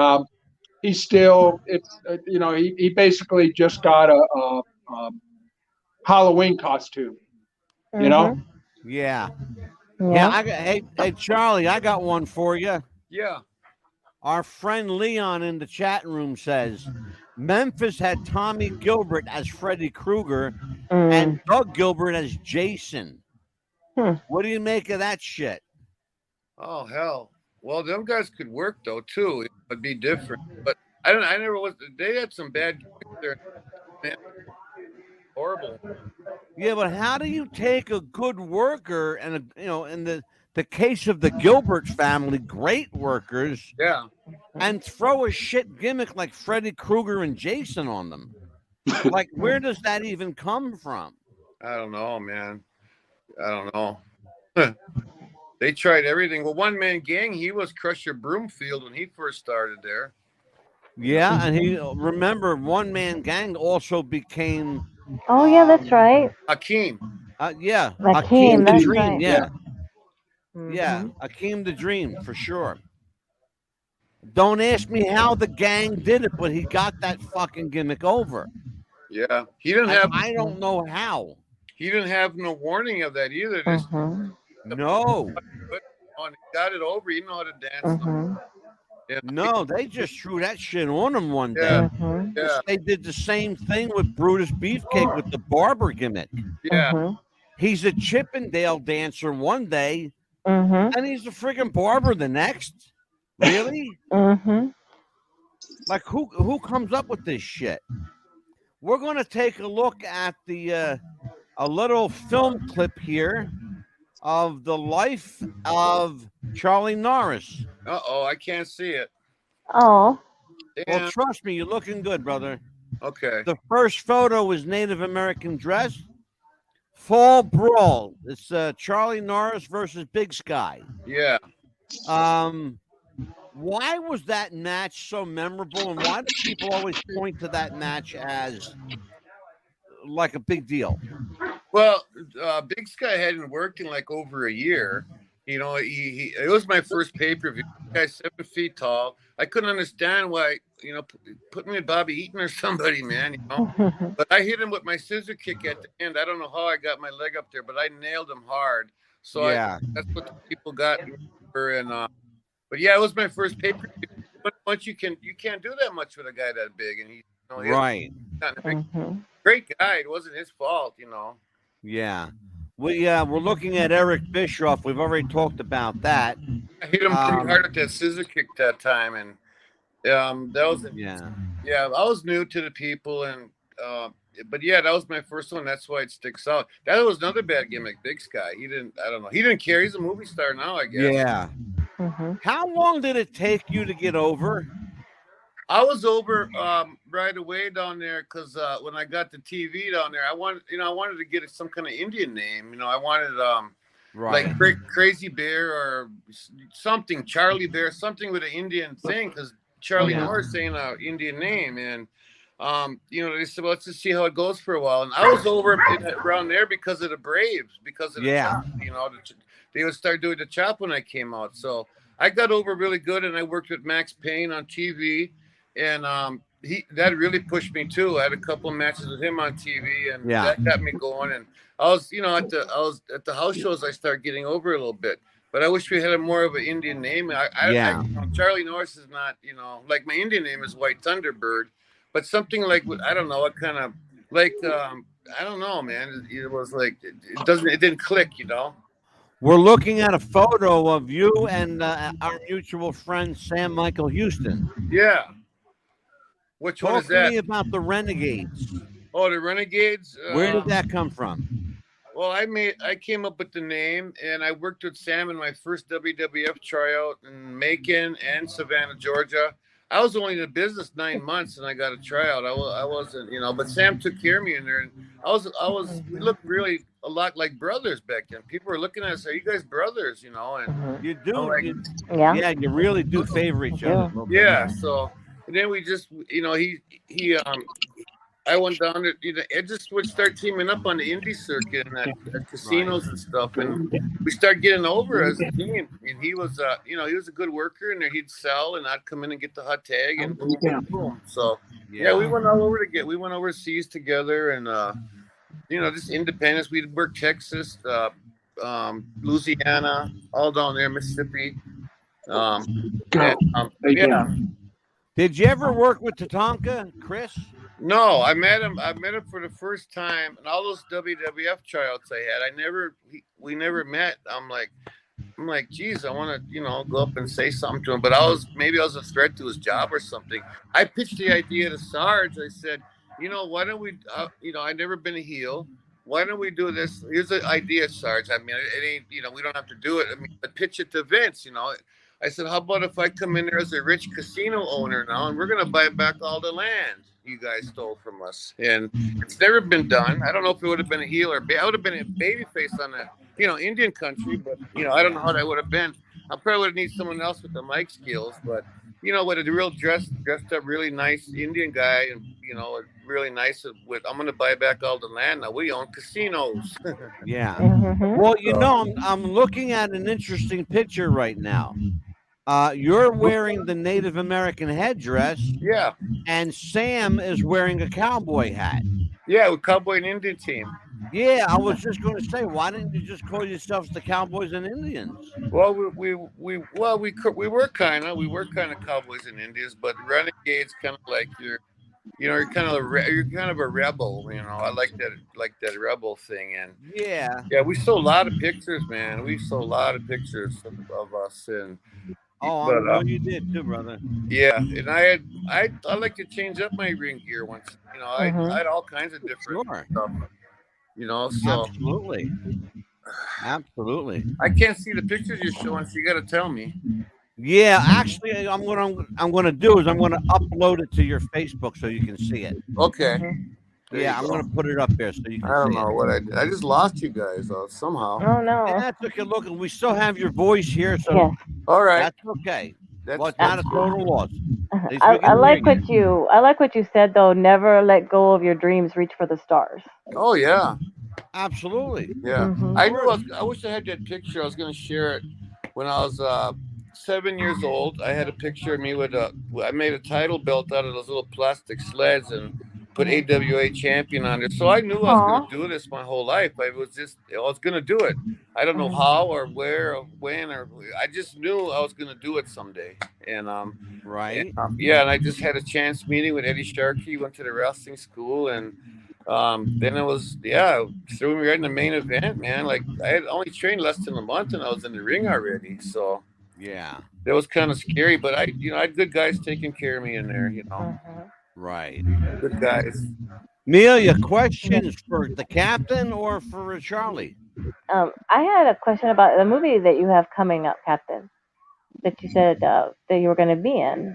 he's still. It's you know he basically just got a Halloween costume. You know. Mhm. Yeah. Yeah. Yeah. Hey, Charlie, I got one for you. yeah. Our friend Leon in the chat room says Memphis had Tommy Gilbert as Freddy Krueger and Mm. Doug Gilbert as Jason. Hmm. What do you make of that shit? Oh hell. Well, them guys could work though too. It would be different. But I don't. I never was. They had some bad gimmicks there. Man, horrible. Yeah, but how do you take a good worker and in the case of the Gilbert family, great workers, Yeah. and throw a shit gimmick like Freddy Krueger and Jason on them? Like, where does that even come from? I don't know, man. I don't know. They tried everything. Well, One Man Gang, he was Crusher Broomfield when he first started there. Yeah, and he remember One Man Gang also became Oh yeah, that's right. Hakeem. yeah, Akeem, the that's Dream, right. yeah. Mhm. Yeah, Akeem the Dream for sure. Don't ask me how the gang did it, but he got that fucking gimmick over. Yeah. I don't know how. He didn't have no warning of that either. Just Mhm. No, put on. He got it over. He know how to dance. Mhm. Yeah. no, they just threw that shit on him one Yeah. day. Mhm. Yeah. They did the same thing with Brutus Beefcake with the barber gimmick. Yeah. Mhm. He's a Chippendale dancer one day, Mhm. and he's a friggin' barber the next. Really? Mhm. Like who comes up with this shit? We're going to take a look at the a little film clip here of the life of Charlie Norris. Uh-oh, I can't see it. Oh. Well, Damn. trust me, you're looking good, brother. Okay. The first photo was Native American dress. Fall Brawl. It's Charlie Norris versus Big Sky. Yeah. Why was that match so memorable, and why do people always point to that match as like a big deal? Well, Big Sky hadn't worked in like over a year. You know, it was my first pay-per-view. Guy's 7 feet tall. I couldn't understand why, put me with Bobby Eaton or somebody, man, But I hit him with my scissor kick at the end. I don't know how I got my leg up there, but I nailed him hard. So Yeah. that's what the people got. And but yeah, it was my first pay-per-view. But once you can't do that much with a guy that big, and he Right. Mhm. great guy. It wasn't his fault, Yeah. We're looking at Eric Bischoff. We've already talked about that. I hit him pretty hard at that scissor kick that time, and that was Yeah. I was new to the people, and but yeah, that was my first one. That's why it sticks out. That was another bad gimmick, Big Sky. I don't know. He didn't care. He's a movie star now, I guess. Yeah. Mhm. How long did it take you to get over? I was over right away down there because when I got the TV down there, I wanted to get some kind of Indian name. I wanted Right. like Crazy Bear or something, Charlie Bear, something with an Indian thing, because Charlie Norris saying an Indian name, and they said, well, let's just see how it goes for a while. And I was over around there because of the Braves, because of the chop, they would start doing the chop when I came out. So I got over really good, and I worked with Max Payne on TV, and that really pushed me too. I had a couple of matches with him on TV, and Yeah. that got me going. And I was at the house shows. I started getting over a little bit, but I wish we had a more of an Indian name. Yeah. Charlie Norris is not, like my Indian name is White Thunderbird, but something like I don't know what kind of like I don't know, man. It was like it didn't click, We're looking at a photo of you and our mutual friend Sam Michael Houston. Yeah. Which one Talk is to that? me about the Renegades. Oh, the Renegades. Where did that come from? Well, I came up with the name, and I worked with Sam in my first WWF tryout in Macon and Savannah, Georgia. I was only in the business 9 months, and I got a tryout. I wasn't, but Sam took care of me in there, and we looked really a lot like brothers back then. People were looking at us, are you guys brothers? And You do. I'm like, yeah, you really do favor each other. yeah. So and then we just, I went down to, it just would start teaming up on the indie circuit and at casinos and stuff, and we started getting over as a team. And he was, he was a good worker, and he'd sell, and I'd come in and get the hot tag, and boom, boom, boom. So yeah, we went all over we went overseas together, and just independence. We'd work Texas, Louisiana, all down there, Mississippi. Yeah. Did you ever work with Tatanka, Chris? No, I met him for the first time, and all those WWF tryouts I had, we never met. I'm like, geez, I want to, go up and say something to him, but maybe I was a threat to his job or something. I pitched the idea to Sarge. I said, why don't we, I've never been a heel. Why don't we do this? Here's the idea, Sarge. I mean, it ain't, we don't have to do it. I mean, but pitch it to Vince, I said, how about if I come in there as a rich casino owner now, and we're going to buy back all the land you guys stole from us? And it's never been done. I don't know if it would have been a heel or I would have been a babyface on the, Indian country, but, I don't know how that would have been. I probably would have needed someone else with the mic skills, but, with a real dressed up, really nice Indian guy, and, really nice with, I'm going to buy back all the land. Now we own casinos. Yeah. Well, I'm looking at an interesting picture right now. You're wearing the Native American headdress. Yeah. And Sam is wearing a cowboy hat. Yeah, with Cowboy and Indian team. Yeah, I was just going to say, why didn't you just call yourselves the Cowboys and Indians? Well, we were kind of Cowboys and Indians, but Renegades kind of like you're kind of a rebel. I like that rebel thing, and yeah, we saw a lot of pictures, man. We saw a lot of pictures of us, and I know you did too, brother. Yeah, and I like to change up my ring gear once. I had all kinds of different stuff. So absolutely. I can't see the pictures you're showing, so you got to tell me. Yeah, actually, I'm gonna do is I'm gonna upload it to your Facebook so you can see it. Okay. Yeah, I'm gonna put it up there so you can see it. I don't know what I did. I just lost you guys somehow. Oh no. And that's okay. Look, we still have your voice here, so all right. That's okay. Well, it's not a total loss. I like what you said though. Never let go of your dreams. Reach for the stars. Oh yeah. Absolutely. Yeah. I wish I had that picture. I was gonna share it when I was 7 years old. I had a picture of me with I made a title belt out of those little plastic sleds and put AWA champion on it. So I knew I was going to do this my whole life. I was going to do it. I don't know how or where or when, or I just knew I was going to do it someday. And right. And I just had a chance meeting with Eddie Sharkey. Went to the wrestling school, and then it was threw me right in the main event, man. Like I had only trained less than a month, and I was in the ring already. So yeah, that was kind of scary. But I had good guys taking care of me in there. Right. Good guys. Amelia, questions for the captain or for Charlie? I had a question about the movie that you have coming up, Captain. That you said that you were going to be in.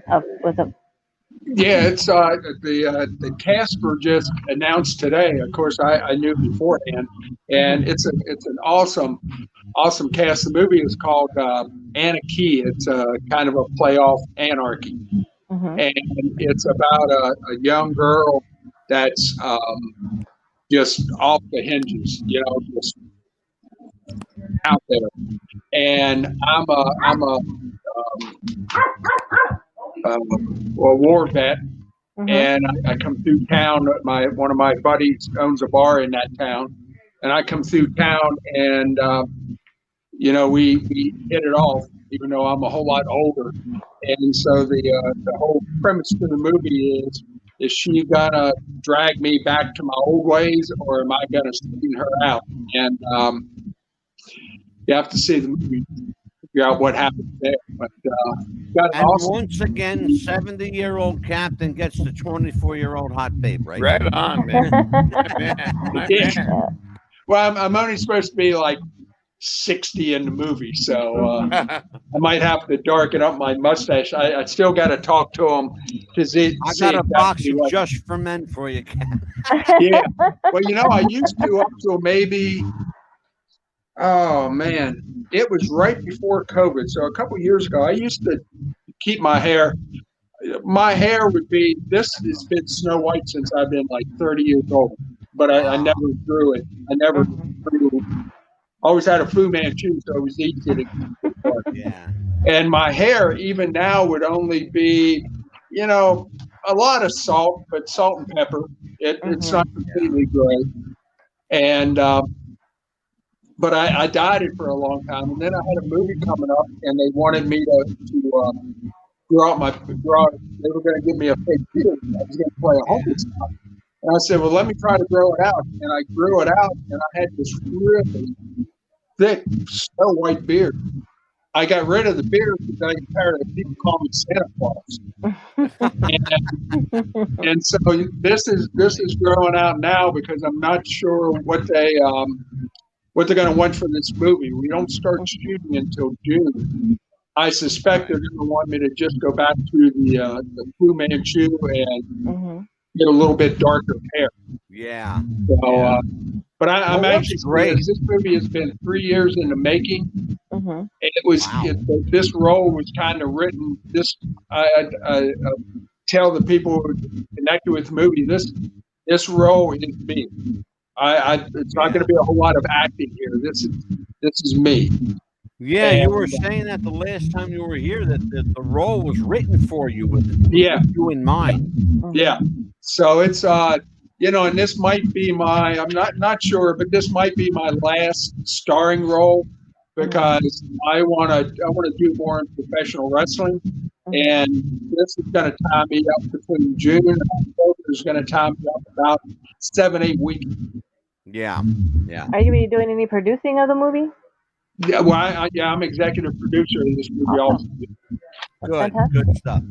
Yeah, it's the cast were just announced today. Of course, I knew beforehand, and it's an awesome cast. The movie is called Anarchy. It's a kind of a play off Anarchy. And it's about a young girl that's just off the hinges, just out there. And I'm a war vet, and I come through town. One of my buddies owns a bar in that town, and I come through town, and we hit it off, even though I'm a whole lot older. And so the whole premise to the movie is she gonna drag me back to my old ways, or am I gonna straighten her out? And you have to see the movie to figure out what happens there. But got And awesome. once again, 70-year-old Captain gets the 24-year-old hot babe, right? Right on, man. My man. Well, I'm only supposed to be like 60 in the movie, so I might have to darken up my mustache. I still got to talk to him to see. I got a box exactly of what- Just for Men for you, Captain. Yeah. Well, I used to up till maybe. Oh man, it was right before COVID. So a couple years ago, I used to keep my hair. My hair would be. This has been snow white since I've been like 30 years old, but I never grew it. I never grew. Always had a Fu Manchu, so it was easy to get Yeah. And my hair, even now, would only be, a lot of salt, but salt and pepper. It's not completely gray. And but I dyed it for a long time, and then I had a movie coming up, and they wanted me to grow out. They were going to give me a fake beard. I was going to play a homeless guy. And I said, well, let me try to grow it out. And I grew it out, and I had this really thick, snow white beard. I got rid of the beard because I got tired of people calling me Santa Claus. and so this is growing out now because I'm not sure what they're going to want for this movie. We don't start shooting until June. I suspect they're going to want me to just go back to the Fu Manchu and get a little bit darker hair. Yeah. So, but I'm actually great. This movie has been 3 years in the making. Mm-hmm. It was this role was kind of written. I tell the people who connected with the movie this role is me. It's not going to be a whole lot of acting here. This is me. Yeah, And, you were saying that the last time you were here that the role was written for you with you in mind. Yeah. So it's and this might be I'm not sure, but this might be my last starring role because I want to do more in professional wrestling, and this is going to tie me up between June and October. Is going to tie me up about 7-8 weeks. Yeah. Are you really doing any producing of the movie? Yeah, well, I'm executive producer of this movie also. Good stuff.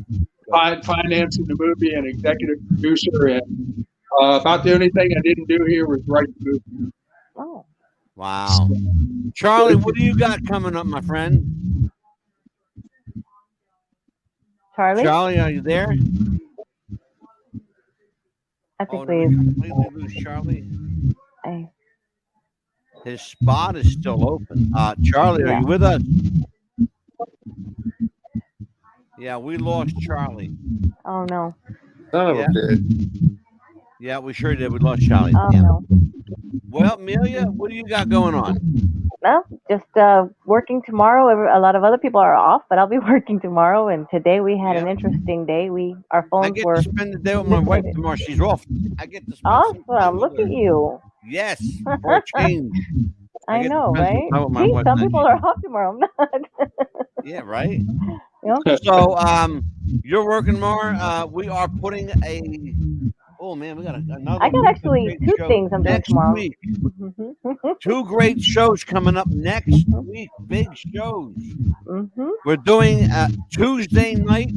Financing the movie and executive producer, and about the only thing I didn't do here was write the movie. Oh. Wow. Charlie, what do you got coming up, my friend? Charlie, are you there? I think we completely lose Charlie. His spot is still open. Charlie, are you with us? Yeah, we lost Charlie. Oh no. Son of a bitch. Yeah, we sure did. We lost Charlie. Oh no. Well, Amelia, what do you got going on? Well, just working tomorrow. A lot of other people are off, but I'll be working tomorrow. And today we had an interesting day. Our phones I get were. to spend the day with my wife tomorrow. She's off. I get to spend some time Awesome! with Look her. at you. Yes, for a change. I get to know, spend some right? time with my Gee, wife some tonight. people are off tomorrow. I'm not. Yeah, right. Yeah. So, you're working more. We are putting a. Oh man, we got another. I got actually two things I'm doing next tomorrow. week. Two great shows coming up next week. Big shows. We're doing Tuesday night,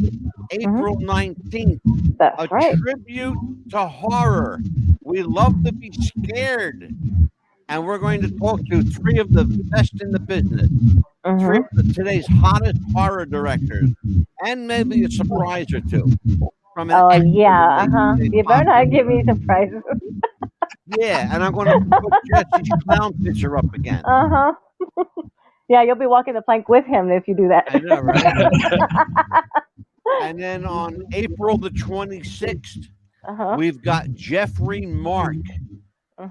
April 19th. That's right. Tribute to horror. We love to be scared. And we're going to talk to three of the best in the business. Three of today's hottest horror directors. And maybe a surprise or two. From an actor yeah, that they You better not give me surprises. Yeah, and I'm going to put Jesse's clown picture up again. Yeah, you'll be walking the plank with him if you do that. I know, right? And then on April the 26th, we've got Jeffrey Mark,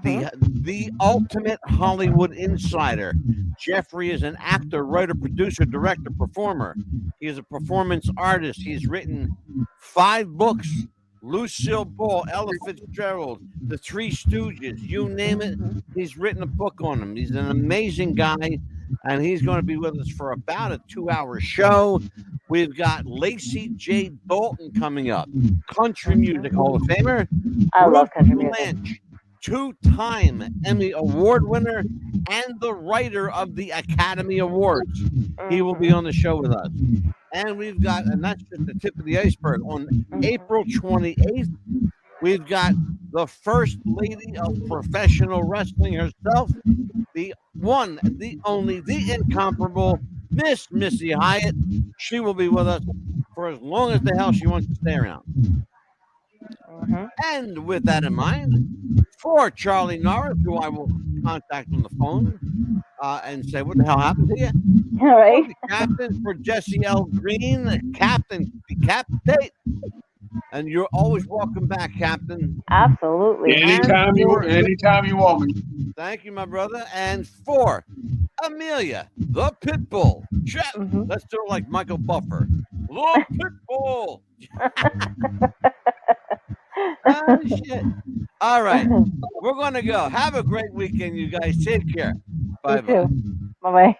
the ultimate Hollywood insider. Jeffrey is an actor, writer, producer, director, performer. He is a performance artist. He's written 5 books, Lucille Ball, Ella Fitzgerald, the Three Stooges, you name it. He's written a book on them. He's an amazing guy, and he's going to be with us for about a 2-hour show. We've got Lacey J. Dalton coming up, Country Music Hall of Famer. I love country Ruth music. Blanche, 2-time Emmy Award winner and the writer of the Academy Awards. He will be on the show with us. And we've got, and that's just the tip of the iceberg, on April 28th, we've got the first lady of professional wrestling herself, the one, the only, the incomparable Miss Missy Hyatt. She will be with us for as long as the hell she wants to stay around. And with that in mind, for Charlie Norris, who I will contact on the phone and say, what the hell happened to you? All right. The captain for Jesse L. Green, the captain, decapitate. And you're always welcome back, Captain. Absolutely. Anytime you want me. Thank you, my brother. And for Amelia, the Pitbull. Let's do it like Michael Buffer. The Pitbull. Oh, shit. All right. We're going to go. Have a great weekend, you guys. Take care. Bye-bye. Bye-bye.